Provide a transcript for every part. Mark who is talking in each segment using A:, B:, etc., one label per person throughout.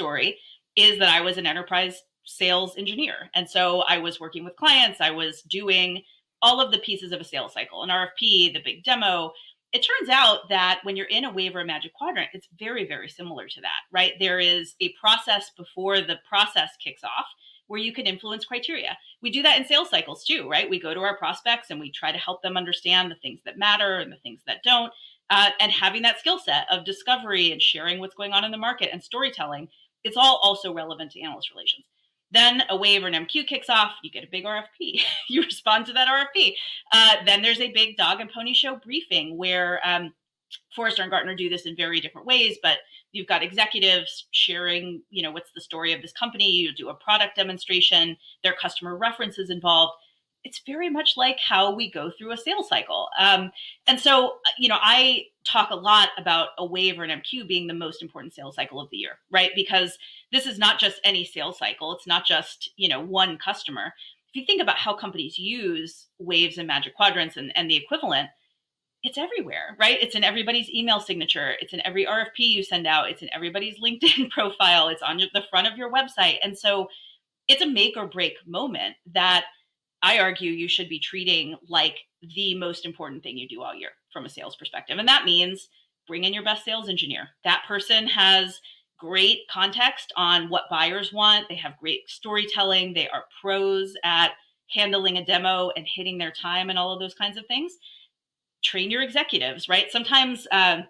A: story is that I was an enterprise sales engineer. And so I was working with clients, I was doing all of the pieces of a sales cycle, an RFP, the big demo. It turns out that when you're in a wave or a magic quadrant, it's very, very similar to that, right? There is a process before the process kicks off where you can influence criteria. We do that in sales cycles too, right? We go to our prospects and we try to help them understand the things that matter and the things that don't. And having that skill set of discovery and sharing what's going on in the market and storytelling, it's all also relevant to analyst relations. Then a wave or an MQ kicks off, you get a big RFP, you respond to that RFP. Then there's a big dog and pony show briefing where Forrester and Gartner do this in very different ways, but you've got executives sharing, what's the story of this company. You do a product demonstration, their customer references involved. It's very much like how we go through a sales cycle. And so, I talk a lot about a wave or an MQ being the most important sales cycle of the year, right? Because this is not just any sales cycle. It's not just, one customer. If you think about how companies use waves and magic quadrants and the equivalent, it's everywhere, right? It's in everybody's email signature. It's in every RFP you send out. It's in everybody's LinkedIn profile. It's on the front of your website. And so it's a make or break moment that I argue you should be treating like the most important thing you do all year from a sales perspective. And that means bring in your best sales engineer. That person has great context on what buyers want. They have great storytelling. They are pros at handling a demo and hitting their time and all of those kinds of things. Train your executives, right? Sometimes now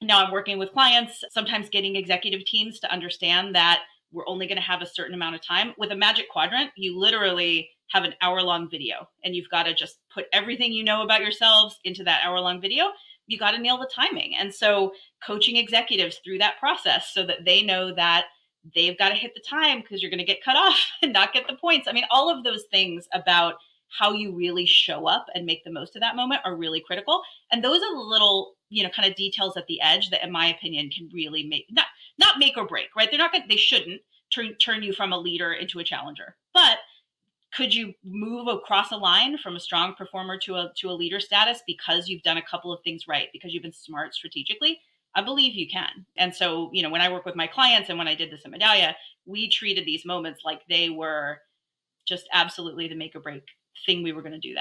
A: I'm working with clients, sometimes getting executive teams to understand that we're only going to have a certain amount of time. With a magic quadrant, you literally have an hour-long video and you've got to just put everything you know about yourselves into that hour-long video. You got to nail the timing. And so coaching executives through that process so that they know that they've got to hit the time because you're going to get cut off and not get the points. I mean, all of those things about how you really show up and make the most of that moment are really critical. And those are the little, kind of details at the edge that, in my opinion, can really make, not make or break, right? They shouldn't turn you from a leader into a challenger. But could you move across a line from a strong performer to a leader status because you've done a couple of things right, because you've been smart strategically? I believe you can. And so, when I work with my clients and when I did this at Medallia, we treated these moments like they were just absolutely the make or break thing we were going to do that.